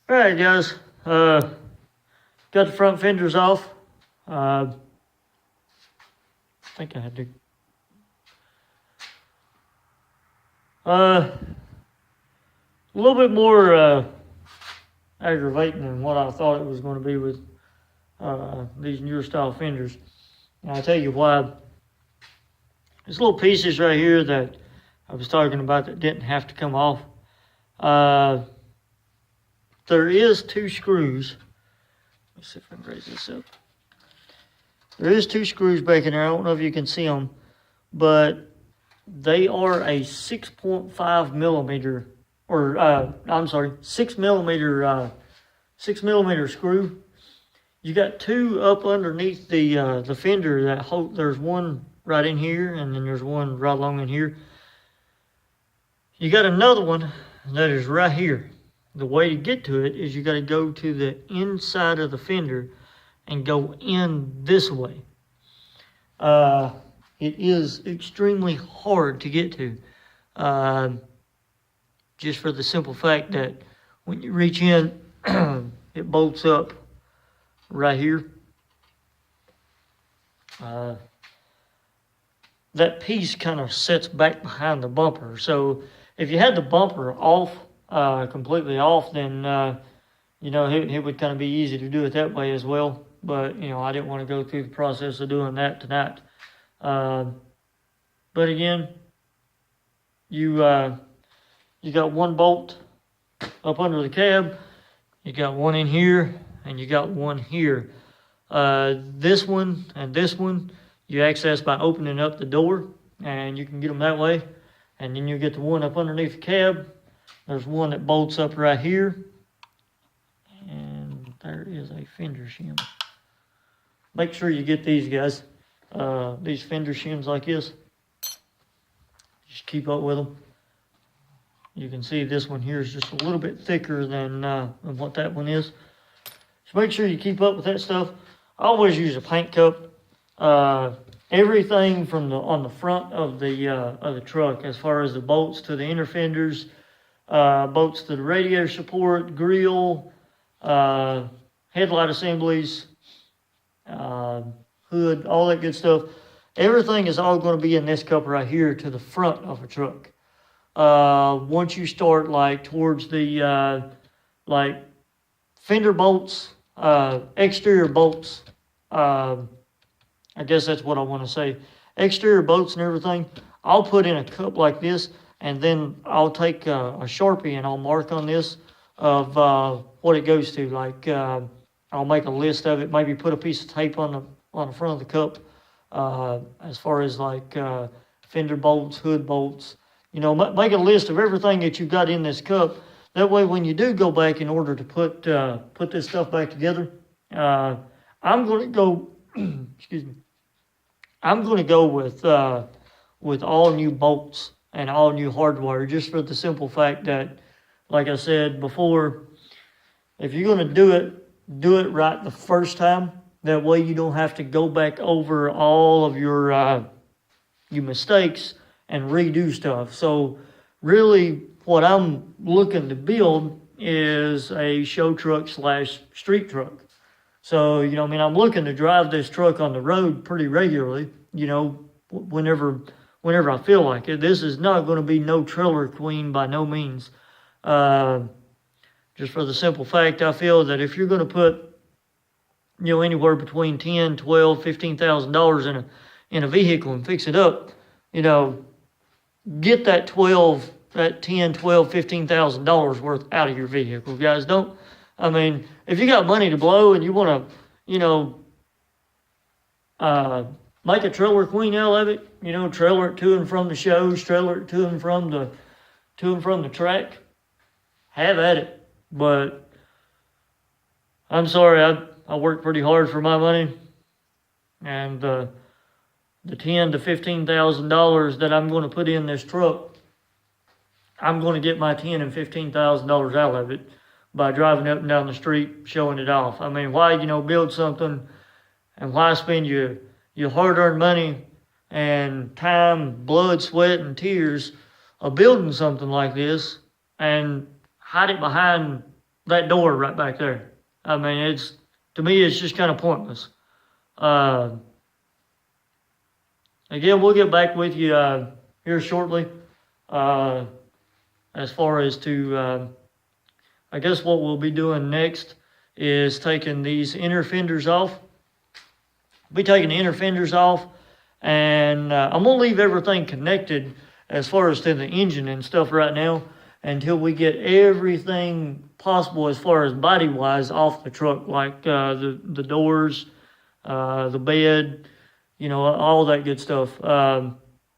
All right, guys. Got the front fenders off. I think I had to. A little bit more aggravating than what I thought it was going to be with these newer style fenders. And I'll tell you why. There's little pieces right here that I was talking about that didn't have to come off. There is 2 screws. Let's see if I can raise this up. There is 2 screws back in there. I don't know if you can see them, but they are a 6.5 millimeter, or I'm sorry, 6 millimeter, 6 millimeter screw. You got 2 up underneath the fender that hold. There's one right in here, and then there's one right along in here. You got another one that is right here. The way to get to it is you got to go to the inside of the fender and go in this way. It is extremely hard to get to, just for the simple fact that when you reach in, it bolts up right here. That piece kind of sits back behind the bumper. So if you had the bumper off, completely off, then it would kind of be easy to do it that way as well. But I didn't want to go through the process of doing that tonight. But again, you got one bolt up under the cab, you got one in here, and you got one here. This one and this one you access by opening up the door, and you can get them that way. And then you get the one up underneath the cab. There's one that bolts up right here, and there is a fender shim. Make sure you get these, guys. These fender shims like this. Just keep up with them. You can see this one here is just a little bit thicker than what that one is. So make sure you keep up with that stuff. I always use a paint cup. Everything on the front of the truck, as far as the bolts to the inner fenders, bolts to the radiator support, grill, headlight assemblies, hood, all that good stuff. Everything is all going to be in this cup right here to the front of a truck. Once you start towards the fender bolts, exterior bolts, I guess that's what I want to say. Exterior bolts and everything, I'll put in a cup like this, and then I'll take a Sharpie and I'll mark on this of what it goes to. I'll make a list of it, maybe put a piece of tape on the front of the cup, as far as fender bolts, hood bolts. Make a list of everything that you've got in this cup. That way, when you do go back in order to put this stuff back together, I'm going to go, excuse me, I'm going to go with all new bolts and all new hardware, just for the simple fact that, like I said before, if you're going to do it right the first time. That way you don't have to go back over all of your mistakes and redo stuff. So really what I'm looking to build is a show truck / street truck. So, I'm looking to drive this truck on the road pretty regularly, whenever I feel like it. This is not going to be no trailer queen by no means. Just for the simple fact, I feel that if you're going to put, anywhere between $10,000, $12,000, $15,000 in a vehicle and fix it up, get that $10,000, $12,000, $15,000 worth out of your vehicle, guys. If you got money to blow and you want to, make a trailer queen out of it, trailer it to and from the shows, trailer it to and from the track, have at it. But I'm sorry, I work pretty hard for my money, and the $10,000 to $15,000 that I'm going to put in this truck, I'm going to get my $10,000 and $15,000 out of it by driving up and down the street, showing it off. Why, build something, and why spend your hard-earned money and time, blood, sweat, and tears of building something like this and hide it behind that door right back there. I mean, to me, it's just kind of pointless. Again, we'll get back with you here shortly as far as to, I guess what we'll be doing next is taking these inner fenders off. Be taking the inner fenders off, and I'm going to leave everything connected as far as to the engine and stuff right now until we get everything possible as far as body-wise off the truck, like the doors, the bed, all that good stuff.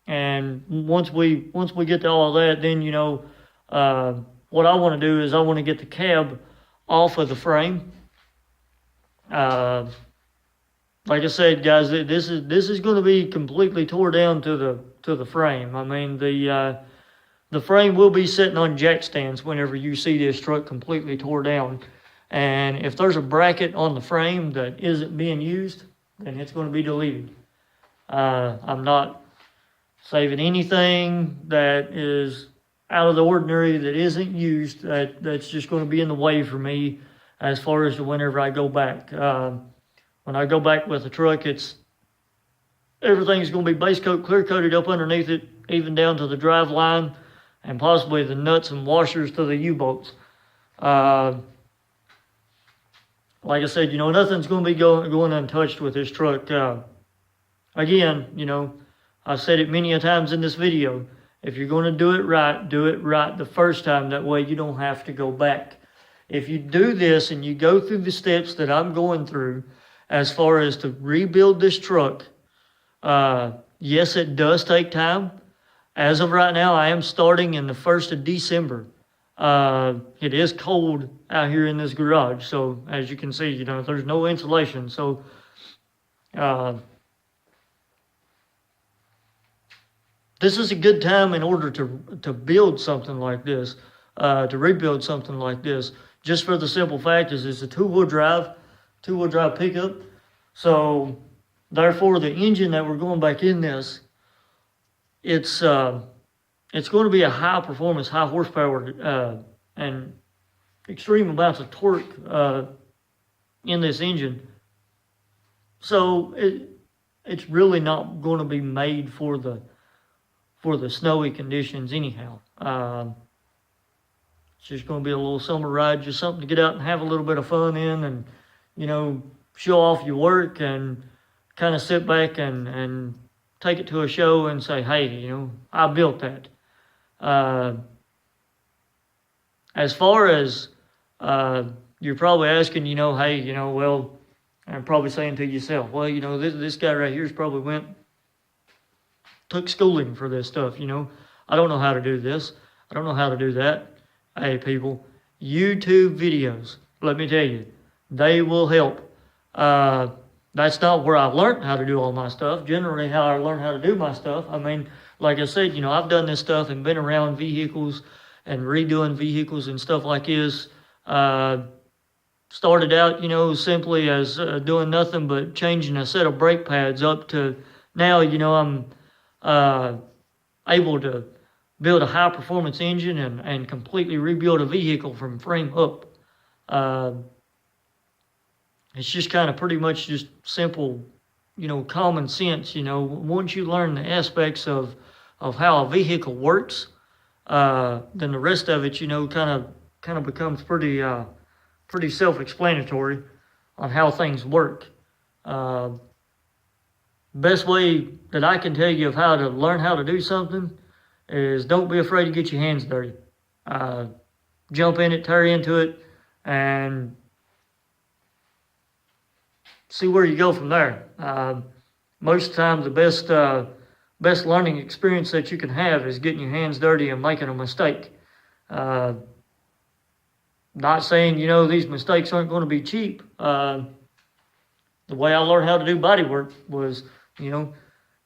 And once we get to all that, then, what I want to do is I want to get the cab off of the frame. Like I said, guys, this is going to be completely tore down to the frame. I mean, the frame will be sitting on jack stands whenever you see this truck completely tore down. And if there's a bracket on the frame that isn't being used, then it's going to be deleted. I'm not saving anything that is out of the ordinary that isn't used. That's just going to be in the way for me as far as to whenever I go back. When I go back with the truck, everything's going to be base coat, clear coated up underneath it, even down to the drive line, and possibly the nuts and washers to the U-bolts. Like I said, nothing's going to be going untouched with this truck. Again, I've said it many a times in this video. If you're going to do it right the first time. That way you don't have to go back. If you do this and you go through the steps that I'm going through as far as to rebuild this truck, yes, it does take time. As of right now, I am starting in the 1st of December. It is cold out here in this garage. So as you can see, there's no insulation. So, this is a good time in order to build something like this, to rebuild something like this, just for the simple fact is it's a two-wheel drive pickup. So therefore the engine that we're going back in this, it's going to be a high performance, high horsepower, and extreme amounts of torque in this engine. So it's really not going to be made for the snowy conditions anyhow. It's just going to be a little summer ride, just something to get out and have a little bit of fun in, and show off your work and kind of sit back and take it to a show and say, hey, I built that. As far as you're probably asking, hey, well, I'm probably saying to yourself, well, this guy right here's probably took schooling for this stuff, I don't know how to do this. I don't know how to do that. Hey, people, YouTube videos, let me tell you, they will help. That's not where I learned how to do all my stuff. Generally, how I learned how to do my stuff, I mean, like I said, I've done this stuff and been around vehicles and redoing vehicles and stuff like this. Started out, simply as doing nothing but changing a set of brake pads up to now, I'm able to build a high performance engine and completely rebuild a vehicle from frame up. It's just kind of pretty much just simple, common sense. Once you learn the aspects of how a vehicle works, then the rest of it, kind of becomes pretty self-explanatory on how things work. Best way that I can tell you of how to learn how to do something is don't be afraid to get your hands dirty. Jump in it, tear into it, and see where you go from there. Most times the best learning experience that you can have is getting your hands dirty and making a mistake. Not saying, these mistakes aren't going to be cheap. The way I learned how to do body work was, you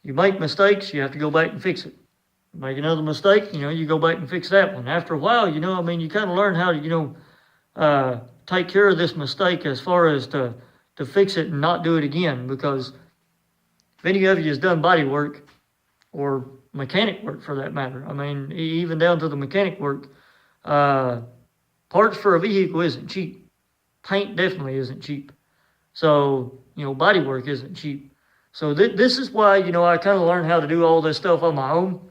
make mistakes, you have to go back and fix it. Make another mistake, you go back and fix that one. After a while, you kind of learn how to, take care of this mistake as far as to fix it and not do it again. Because if any of you has done body work or mechanic work for that matter, even down to the mechanic work, parts for a vehicle isn't cheap. Paint definitely isn't cheap. So, body work isn't cheap. So this is why, I kind of learned how to do all this stuff on my own.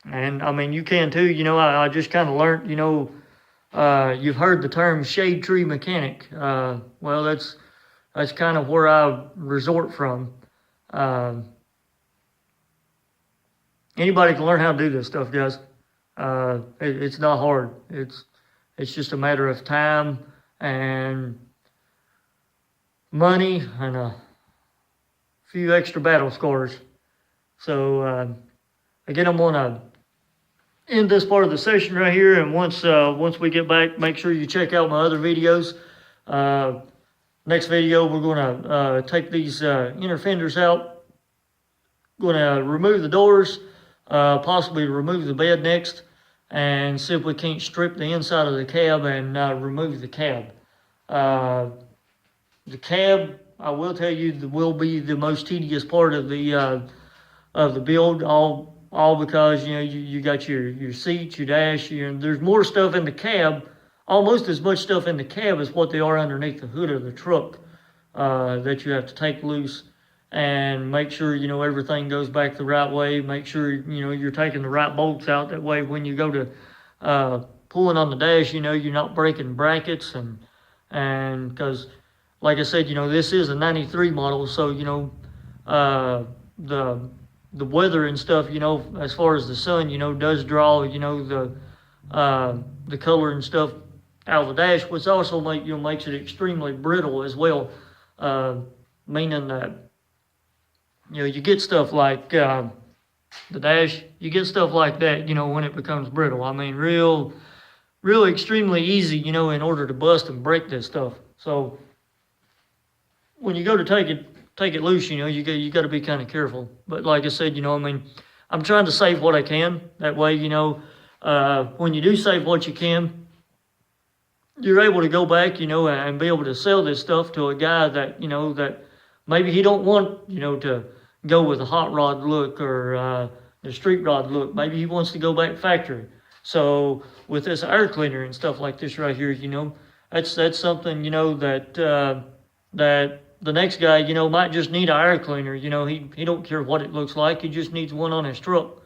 And, I mean, you can too. I just kind of learned, you've heard the term shade tree mechanic. Well, that's kind of where I resort from. Anybody can learn how to do this stuff, guys. It's not hard. It's just a matter of time and money and a few extra battle scars. So again, I'm gonna end this part of the session right here, and once we get back, make sure you check out my other videos. Next video, we're gonna take these inner fenders out. Gonna remove the doors, possibly remove the bed next, and see if we can't strip the inside of the cab and remove the cab. The cab, I will tell you, will be the most tedious part of the build. All because you got your seats, your dash. There's more stuff in the cab, almost as much stuff in the cab as what they are underneath the hood of the truck that you have to take loose and make sure everything goes back the right way. Make sure you're taking the right bolts out. That way, when you go to pulling on the dash, you're not breaking brackets and because. Like I said, this is a 93 model, so, the weather and stuff, as far as the sun, does draw, the color and stuff out of the dash, which also makes it extremely brittle as well, meaning that, you get stuff like the dash, you get stuff like that, when it becomes brittle. I mean, real extremely easy, in order to bust and break this stuff. So, when you go to take it loose, you got to be kind of careful. But like I said, I'm trying to save what I can. That way, when you do save what you can, you're able to go back, and be able to sell this stuff to a guy that, that maybe he don't want, to go with a hot rod look or the street rod look. Maybe he wants to go back factory. So with this air cleaner and stuff like this right here, that's something, that the next guy, might just need an air cleaner. He don't care what it looks like. He just needs one on his truck.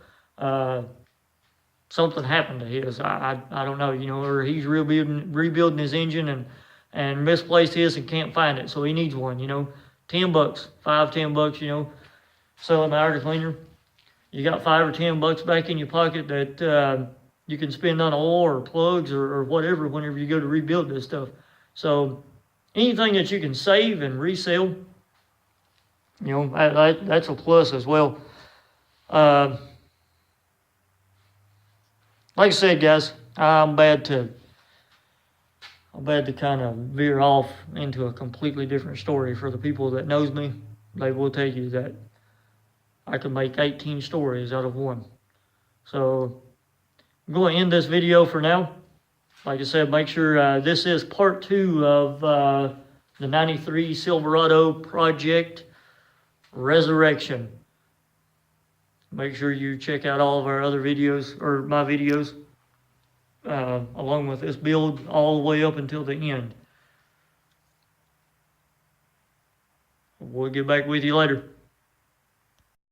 Something happened to his. I don't know, or he's rebuilding his engine and misplaced his and can't find it. So he needs one, $10, $5-10, selling an air cleaner. You got $5 or $10 back in your pocket that you can spend on oil or plugs or whatever whenever you go to rebuild this stuff. So anything that you can save and resell, that's a plus as well. Like I said, guys, I'm bad to kind of veer off into a completely different story. For the people that knows me, they will tell you that I can make 18 stories out of one. So I'm going to end this video for now. Like I said, make sure this is part 2 of the 93 Silverado project Resurrection. Make sure you check out all of our other videos, or my videos, along with this build all the way up until the end. We'll get back with you later.